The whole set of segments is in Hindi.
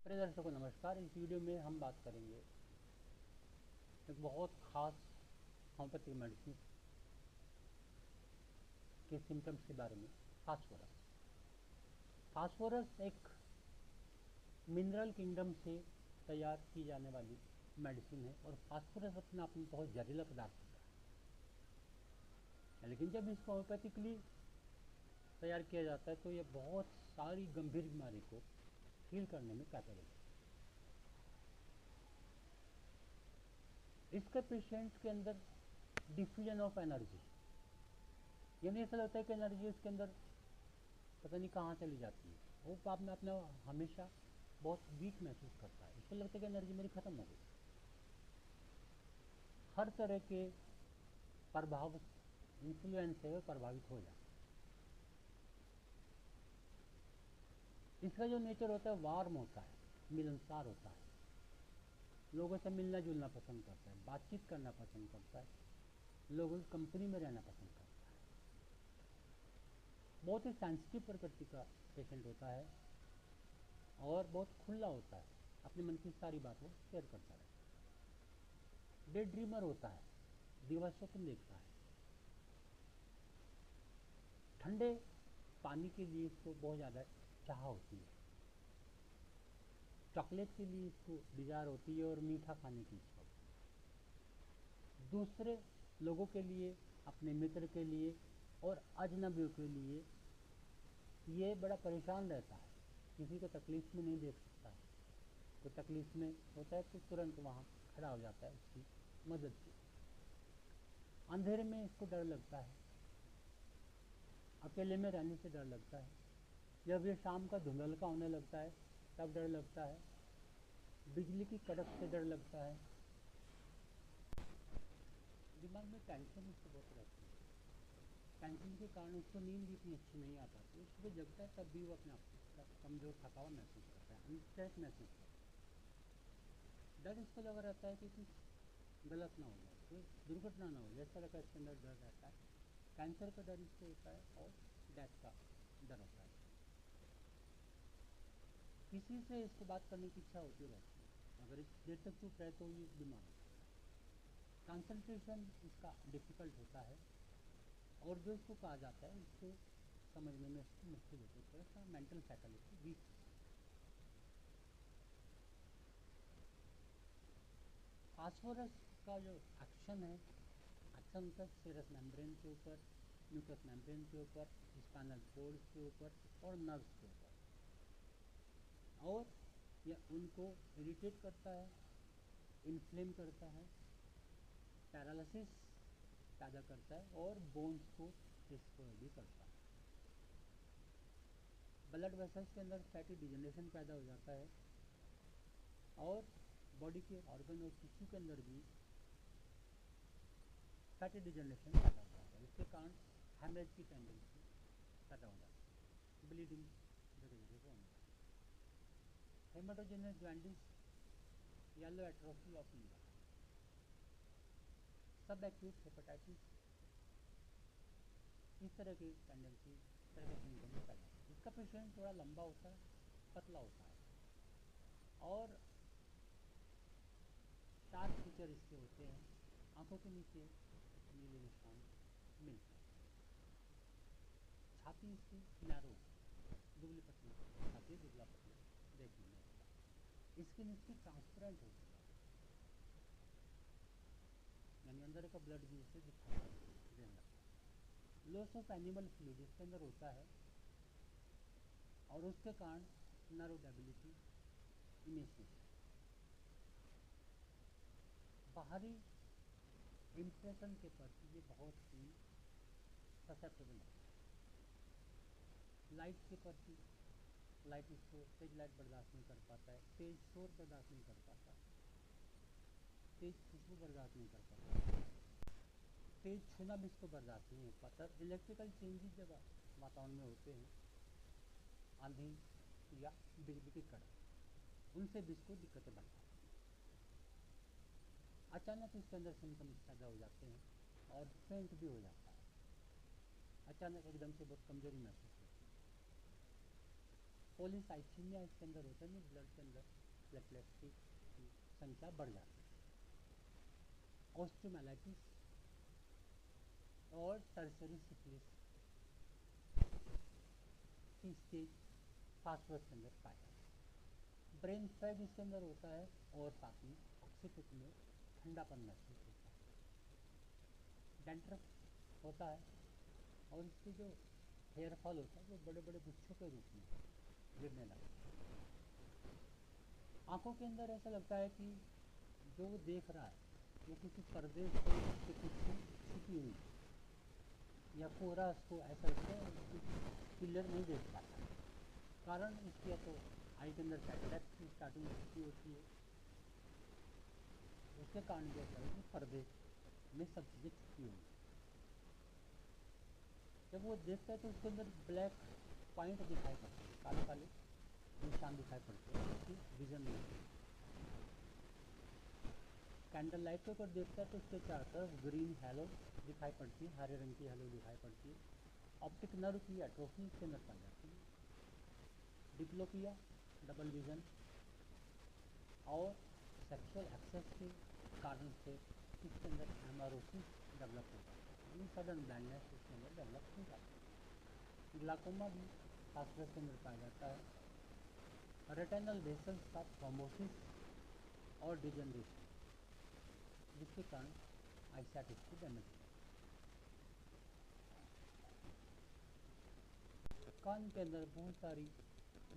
प्रिय दर्शकों नमस्कार। इस वीडियो में हम बात करेंगे एक बहुत खास होम्योपैथिक मेडिसिन के सिम्टम्स के बारे में। फास्फोरस फास्फोरस एक मिनरल किंगडम से तैयार की जाने वाली मेडिसिन है और फास्फोरस अपने आप में बहुत जहरीला पदार्थ होता है, लेकिन जब इसको होम्योपैथिकली तैयार किया जाता है तो ये बहुत सारी गंभीर बीमारी को हील करने में कैपेबल है। इसके पेशेंट्स के अंदर डिफ्यूजन ऑफ एनर्जी, यानी ऐसा लगता है कि एनर्जी उसके अंदर पता नहीं कहाँ चली जाती है। वो आप में अपना हमेशा बहुत वीक महसूस करता है। उसको लगता है कि एनर्जी मेरी ख़त्म हो गई। हर तरह के प्रभाव इन्फ्लुएंस से प्रभावित हो जाता है। इसका जो नेचर होता है वार्म होता है, मिलनसार होता है, लोगों से मिलना जुलना पसंद करता है, बातचीत करना पसंद करता है, लोगों की कंपनी में रहना पसंद करता है। बहुत ही सेंसिटिव प्रकृति का पेशेंट होता है और बहुत खुला होता है, अपने मन की सारी बात वो शेयर करता रहता है। डे ड्रीमर होता है, दिवा स्वप्न देखता है। ठंडे पानी के लिए इसको बहुत ज़्यादा चाह होती है, चॉकलेट के लिए इसको डिजायर होती है और मीठा खाने की इच्छा होती है। दूसरे लोगों के लिए, अपने मित्र के लिए और अजनबियों के लिए ये बड़ा परेशान रहता है, किसी को तकलीफ में नहीं देख सकता है। कोई तकलीफ में होता है तो तुरंत वहाँ खड़ा हो जाता है उसकी मदद के। अंधेरे में इसको डर लगता है, अकेले में रहने से डर लगता है, जब ये शाम का धुंधलका होने लगता है तब डर लगता है, बिजली की कड़क से डर लगता है। दिमाग में टेंशन इसको बहुत रहती है, टेंशन के कारण उसको नींद भी इतनी अच्छी नहीं आता, तो सुबह जगता है तब भी वो अपने आप को कमज़ोर थका हुआ महसूस करता है, अनस्ट्रेस महसूस करता है। डर इसको लगा रहता है कि कुछ गलत ना हो जाए, कोई दुर्घटना ना हो जाए, इस तरह का इसके अंदर डर रहता है। कैंसर का डर इसको होता है और डेथ का डर होता है। किसी से इसको बात करने की इच्छा होती रहती है, अगर इस देर तक चुप रहे तो ये बीमार होता है। कंसंट्रेशन इसका डिफ़िकल्ट होता है और जो इसको कहा जाता है इसको समझने में इसको मुश्किल होती है, थोड़ा सा मेंटल फैकल्टी वीक। फास्फोरस का जो एक्शन है, एक्शन होता है सीरस मेम्ब्रेन के ऊपर, म्यूकस मेम्ब्रेन के ऊपर, स्पाइनल कोर्ड के ऊपर और नर्व्स के ऊपर, और यह उनको इरिटेट करता है, इन्फ्लेम करता है, पैरालिसिस पैदा करता है और बोन्स को डिस्ट्रॉय भी करता है। ब्लड वेसल्स के अंदर फैटी डिजनरेशन पैदा हो जाता है और बॉडी के ऑर्गन और टिश्यू के अंदर भी फैटी डिजनरेशन पैदा हो जाता है। इसके कारण हेमरेज की टेंडेंसी पैदा हो जाती है, ब्लीडिंग धीरे धीरे होने लगती है। Haematogenous jaundice, yellow atrophy of liver, subacute hepatitis, इस तरह की टेंडेंसी, इस तरह के सिम्टम्स पैदा होते हैं। इसका पेशेंट थोड़ा लंबा होता है, पतला होता है और शार्प फीचर इसके होते हैं, आंखों के नीचे नीले निशान मिलते हैं। छाती इसकी नैरो, दुबली पतली छाती, दुबला पतला देखने में होता है। स्किन इसकी ट्रांसपेरेंट होती है, यानी अंदर का ब्लड भी इसे दिखाई देने लगता है। लॉस ऑफ एनिमल फ्लूइड इसके अंदर होता है और उसके कारण नर्व डेबिलिटी, इमेशिएशन, बाहरी इम्प्रेशन के प्रति ये बहुत ही ससेप्टेबल है। लाइट के प्रति, लाइट इसको तेज लाइट बर्दाश्त नहीं कर पाता है, तेज शोर बर्दाश्त नहीं कर पाता, तेज खुशबू बर्दाश्त नहीं कर पाता, तेज छूना भी इसको बर्दाश्त नहीं हो पाता। इलेक्ट्रिकल चेंजेस जब वातावरण में होते हैं, आंधी या बिजली की कड़क, उनसे भी इसको दिक्कतें बढ़ जाती हैं। अचानक इसके अंदर सिम्टम्स पैदा हो जाते हैं और फेंट भी हो जाता है, अचानक एकदम से बहुत कमजोरी महसूस होती है। पॉलीसाइथीमिया इसके अंदर होता है, ब्लड के अंदर प्लेटलेट्स की संख्या बढ़ जाती है। ऑस्टियोमाइलाइटिस और टर्सरी सिफिलिस की स्टेज फास्फोरस के अंदर पाया जाता है। ब्रेन फैग इसके अंदर होता है और साथ में ऑक्सीपिट में ठंडापन महसूस होता है। डेंड्रफ होता है और इसके जो हेयर फॉल होता है वो बड़े बड़े गुच्छों के रूप में गिरने लगता है। आंखों के अंदर ऐसा लगता है कि जो वो देख रहा है वो किसी पर्दे से पीछे छुपी हुई या कोहरा, उसको ऐसा लगता है क्लियर नहीं देख पाता। कारण इसकी या तो आई के अंदर कैटरैक्ट की स्टार्टिंग होती है, उसके कारण जो होता है कि पर्दे में सब चीज़ें छुपी हुई। जब वो देखता है तो उसके अंदर ब्लैक पॉइंट दिखाई पड़ते हैं, काले काले निशान दिखाई पड़ते हैं, उसकी विजन नहीं होती। कैंडल लाइट को अगर देखता है तो उसके चारों तरफ ग्रीन हैलो दिखाई पड़ती है, हरे रंग की हैलो दिखाई पड़ती है। ऑप्टिक नर्व की एट्रोफी इसके अंदर पाई जाती है। डिप्लोपिया, डबल विजन और सेक्सुअल एक्सेस के कारण से इसके अंदर एमारोसिस डेवलप हो जाता है, यानी सडन ब्लाइंडनेस इसके अंदर डेवलप हो जाती है। ग्लाकोमा भी फास्फोरस के अंदर पाया जाता है। रेटिनल वेसल्स का थ्रोम्बोसिस और डिजनरेशन, जिसके कारण आईसाइट इसकी डैमेज हो जाती है। कान के अंदर बहुत सारी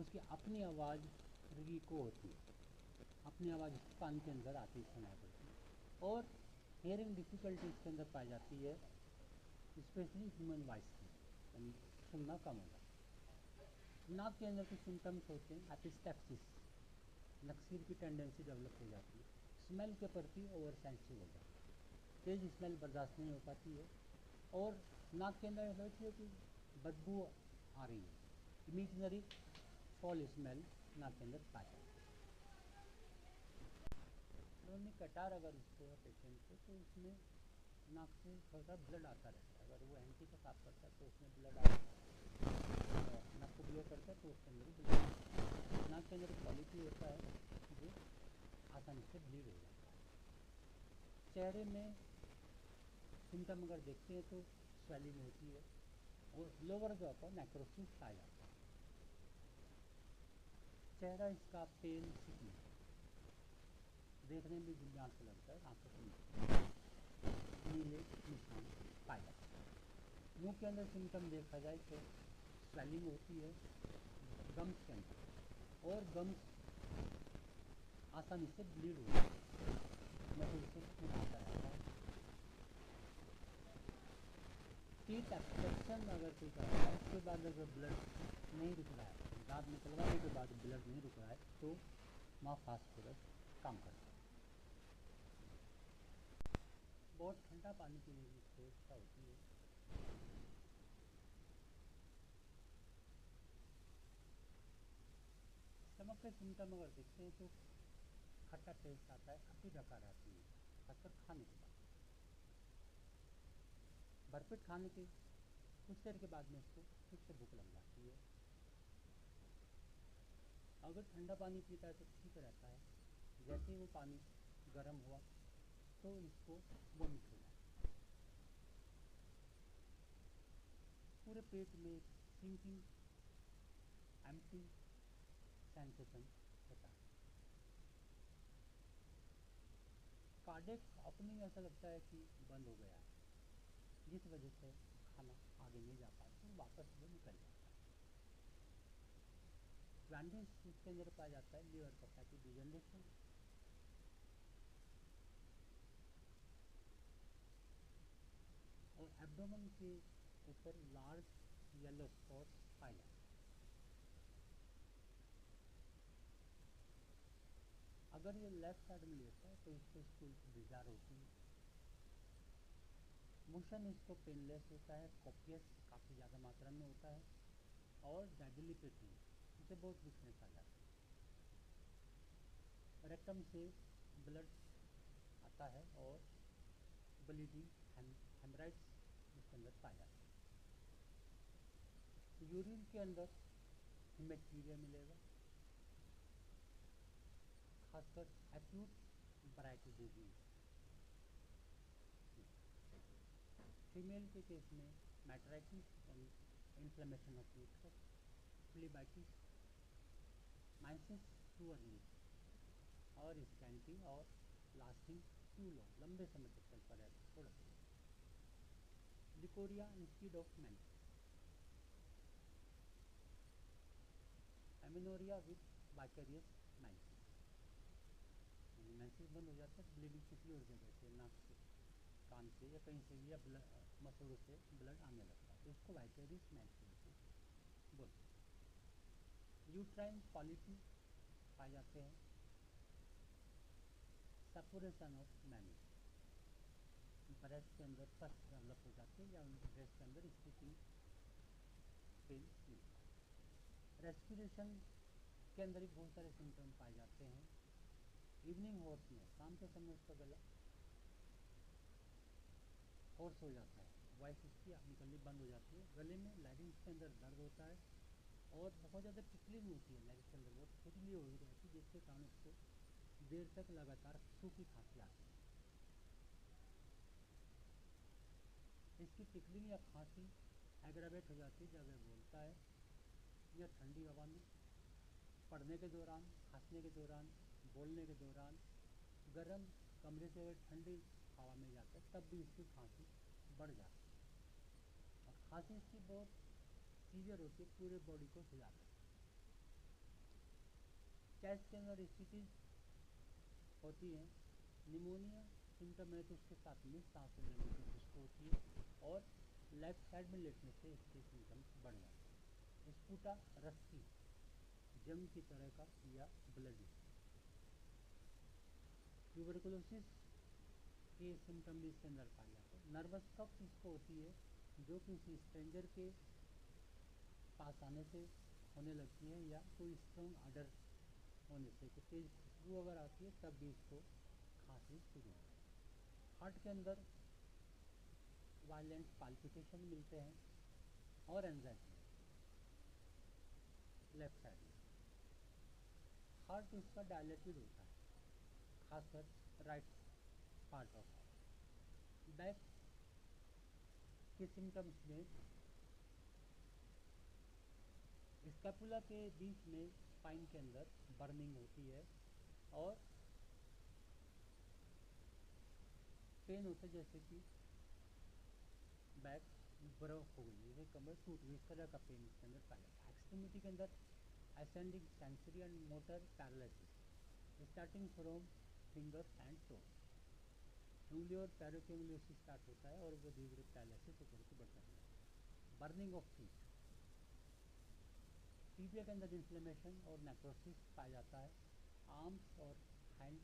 उसकी अपनी आवाज़ रिको होती है, अपनी आवाज़ कान के अंदर आती सुनाई पड़ती है। और हेयरिंग डिफ़िकल्टी इसके अंदर पाई जाती है, स्पेशली ह्यूमन वॉइस की, यानी सुनना कम हो जाता है। नाक के अंदर कुछ सिम्टम्स होते हैं, एपिस्टैक्सिस, नक्सीर की टेंडेंसी डेवलप हो जाती है। स्मेल के प्रति ओवर सेंसिटिव हो जाता है, तेज़ स्मेल बर्दाश्त नहीं हो पाती है। और नाक के अंदर ऐसा होती है कि बदबू आ रही है, इमेजिनरी फॉल स्मेल नाक के अंदर पाया जाता है। क्रोनिक कटार अगर उसको है पेशेंट को, तो उसमें नाक से थोड़ा सा ब्लड आता रहता है। अगर वो हैंकी को साफ करता है तो उसमें ब्लड आता है, नाक को ब्लो करता है तो उसके अंदर भी ब्लड आता है। नाक के अंदर एक क्वालिटी होता है जो आसानी से ब्लीड हो जाता है। चेहरे में सिम्टम अगर देखते हैं तो स्वेलिंग होती है और लोअर जॉ पर नेक्रोसिस पाया जाता है। चेहरा इसका पेल सिकनी, देखने में भी जान से लगता है, आंखों से नीले निशान पाए जाते हैं। मुंह के अंदर सिम्टम देखा जाए तो स्वेलिंग होती है गम्स के अंदर, और गम्स आसानी से ब्लीड हो जाती है, नेक्रोसिस खून आता रहता है। टीथ एक्सट्रैक्शन अगर कोई करता है, उसके बाद अगर ब्लड नहीं रुक रहा है, दांत निकलवाने के बाद ब्लड नहीं रुक रहा है, तो वहाँ फास्फोरस काम करता है। बहुत ठंडा पानी पीने की इसको इच्छा होती है। स्टमक के सिम्टम अगर देखते हैं तो खट्टा टेस्ट आता है, खट्टी डकार आती है, खासकर खाने के बाद। भरपेट खाने के कुछ देर के बाद में इसको फिर से भूख लग जाती है। अगर ठंडा पानी पीता है तो ठीक रहता है, जैसे ही वो पानी गर्म हुआ तो इसको वोमिट हो जाता है। पूरे पेट में सिंकिंग एम्प्टी सेंसेशन होता है। कार्डियक ओपनिंग ऐसा लगता है कि बंद हो गया है, जिस वजह से खाना आगे नहीं जा पाता, तो वापस वो निकल जाता है। जॉन्डिस इसके अंदर पाया जाता है, लीवर का फैटी डिजनरेशन, और एब्डोमेन के ऊपर लार्ज येलो स्पॉट्स पाए जाते हैं। अगर ये लेफ्ट साइड में लेता है तो इसको स्टूल की डिजार होती है। मोशन इसको पेनलेस होता है, कॉपियस काफ़ी ज़्यादा मात्रा में होता है, और डेबिलिटेटिंग, इसे बहुत वीकनेस आ जाती है। रेक्टम से ब्लड आता है और ब्लीडिंग हेमराइड्स इसके अंदर पाए जाते हैं। यूरिन के अंदर हिमेटीरिया मिलेगा, खासकर एक्यूट ब्राइटिस डिजीज। फीमेल के केस में मैट्राइटिस यानी inflammation of uterus, phlebitis, menses too early और स्कैंटी और लास्टिंग टू लॉन्ग, लंबे समय तक चलता रहता है थोड़ा सा। Leucorrhoea instead of menses, amenorrhoea with vicarious menses, यानी मैंसिस बंद हो जाता है, ब्लीडिंग किसी और जगह से, नाक से, कान से या कहीं से भी, या मसूड़ों से ब्लड आने लगता है, तो इसको वाइकेरियस मैंसिस बोलते हैं। यूट्राइन पॉलिपी पाए जाते हैं, सेपरेशन ऑफ मैनिस, ब्रेस्ट के अंदर पस डेवलप हो जाती है या ब्रेस्ट के अंदर स्टिचिंग पेन मिलता है। रेस्पिरेशन के अंदर भी बहुत सारे सिम्टम पाए जाते हैं। इवनिंग हॉर्स में, शाम के समय उसका गला होर्स हो जाता है, वॉइस उसकी निकलनी बंद हो जाती है, गले में लैरिंग्स के अंदर दर्द होता है और बहुत ज़्यादा टिकलिंग होती है लैरिंग्स के अंदर, बहुत खुजली हो रहती है, जिसके कारण उसको देर तक लगातार सूखी खांसी आती है। इसकी टिकलिंग या खांसी एग्रावेट हो जाती है जब वह बोलता है या ठंडी हवा में, पढ़ने के दौरान, खांसने के दौरान, बोलने के दौरान, गर्म कमरे से अगर ठंडी हवा में जाता है तब भी इसकी खांसी बढ़ जाती है। और खांसी इसकी बहुत सीवियर होती है, पूरे बॉडी को हिला देती है। चेस्ट के अंदर स्थिति होती है, निमोनिया सिम्टम है तो उसके साथ में सांस लेने की कोशिश होती है और लेफ्ट साइड में लेटने से इसके सिम्टम्स बढ़ जाते हैं। स्पूटा रस्सी, जंग की तरह का या ब्लडी। ट्यूबरकुलोसिस के सिम्टम भी इसके अंदर पाए जाते हैं। नर्वस कफ इसको होती है जो किसी स्ट्रेंजर के पास आने से होने लगती है या कोई स्ट्रॉन्ग ऑर्डर होने से, कि तेज खुशबू अगर आती है तब भी इसको खांसी शुरू होती है। हार्ट के अंदर वायलेंट पाल्पिटेशन मिलते हैं और एंजाइटी लेफ्ट साइड में। हार्ट इसका डायलेटेड होता है, खासकर right part of heart. Back के सिम्टम्स में स्कैपुला के बीच में स्पाइन के अंदर बर्निंग होती है और पेन होता है, जैसे कि बैक ब्रोक हो गई, जैसे कमर टूट गई, इस तरह का पेन इसके अंदर पाया जाता है। एक्सट्रीमिटी के अंदर ascending sensory and motor paralysis starting from fingers and toes, उंगली और पैरों की उंगलियों से स्टार्ट होता है और वो धीरे धीरे पैरालिसिस होकर के बढ़ता जाता है। बर्निंग ऑफ फीट, टीबिया के अंदर इन्फ्लेमेशन और नेक्रोसिस पाया जाता है। आर्म्स और हैंड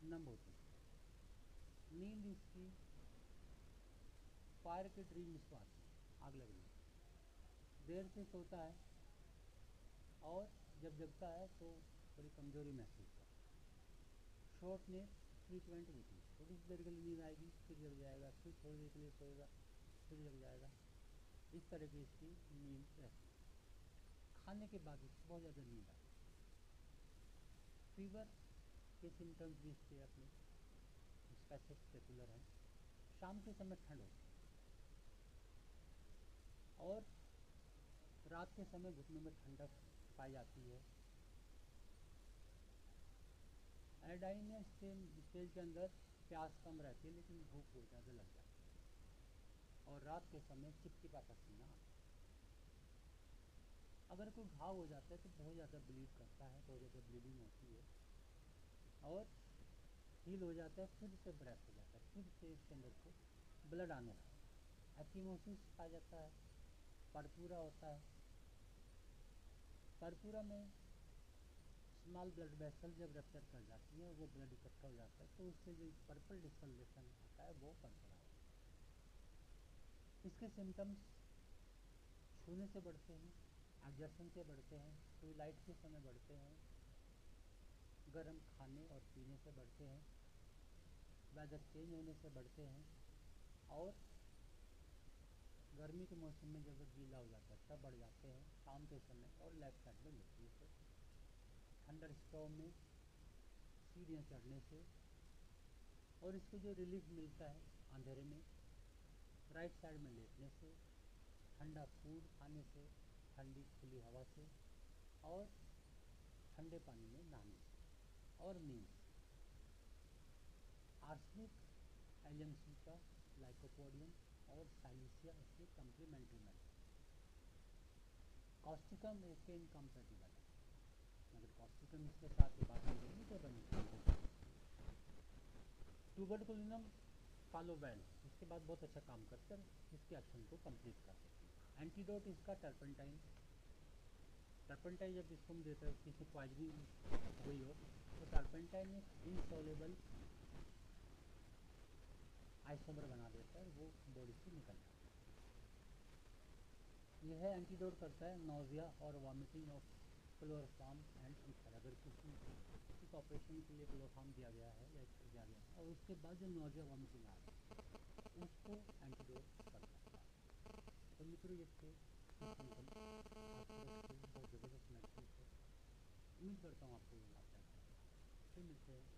नम होते हैं। नींद इसकी फायर की ड्रीम इसको आती है, आग लगने, देर से सोता है और जब जगता है तो थोड़ी कमजोरी महसूस करता है। शॉर्टनेस, फ्रीक्वेंट वीकनेस, थोड़ी सी देर के लिए नींद आएगी फिर जग जाएगा, फिर थोड़ी देर के लिए सोएगा फिर जग जाएगा, इस तरह की इसकी नींद रहती है। खाने के बाद इसको बहुत ज़्यादा नींद आती है। फीवर के सिम्टम्स भी इसके अपने स्पेसिफिकुलर हैं। शाम के समय ठंड होती है और रात के समय घुटनों में ठंडक पाई जाती है। एडाइन स्टेज के अंदर प्यास कम रहती है लेकिन भूख बहुत ज़्यादा लग जाती है और रात के समय चिपचिपा पसीना आता है। अगर कोई घाव हो जाता है तो बहुत ज़्यादा ब्लीड करता है, बहुत ज़्यादा ब्लीडिंग होती है और हील हो जाता है, फिर से ब्रेक हो जाता है, फिर से इसके अंदर से ब्लड आने लगता है। एक्यूमोसिस पाया जाता है। परपूरा होता है। परपूरा में स्मॉल ब्लड वेसल जब रप्चर कर जाती है और वो ब्लड इकट्ठा हो जाता है तो उससे जो पर्पल डिस्कलरेशन आता है वो परपूरा होता है। इसके सिम्टम्स छूने से बढ़ते हैं, एग्जर्शन से बढ़ते हैं, ट्विलाइट के समय बढ़ते हैं, गर्म खाने और पीने से बढ़ते हैं, वेदर चेंज होने से बढ़ते हैं और गर्मी के मौसम में जब गीला हो जाता है तब बढ़ जाते हैं। शाम के समय और लेफ्ट साइड में लेटने से, थंडर स्टॉर्म में सीढ़ियाँ चढ़ने से, और इसको जो रिलीफ मिलता है अंधेरे में राइट साइड में लेटने से, ठंडा फूड खाने से, ठंडी खुली हवा से, और ठंडे पानी में नहाने से, और नींद से। आर्सेनिक, एलियम सीका, लाइकोपोडियम और साइलिसिया इसके कम्प्लीमेंट्री मेथड। कॉस्टिकम इसके इनकम्पेटिबल है, अगर कॉस्टिकम इसके साथ ही बात करेंगे तो बनेगा। ट्यूबरकुलिनम फालोवेल इसके बाद बहुत अच्छा काम करकर इसके एक्शन को कंप्लीट कर देती है। एंटीडोट इसका टर्पेंटाइन। टर्पेंटाइन जब इसको हम देते हैं किसी पॉइजनिंग हुई हो तो टर्पेंटाइन एक इनसॉल्युबल आइसोमर बना देता है, वो बॉडी से निकल जाता है। यह एंटीडोट करता है नोजिया और vomiting of chloroform and ether. अगर किसी इस ऑपरेशन के लिए क्लोरोफॉर्म दिया गया है या ईथर दिया गया है और उसके बाद जो नोजिया वॉमिटिंग आ रही है उसको एंटीडोट कर सकता है। तो मित्रों ये थे बहुत ज़बरदस्त मेडिसिन है। उम्मीद करता हूँ आपको ये लाभदायक है। फिर मिलते हैं।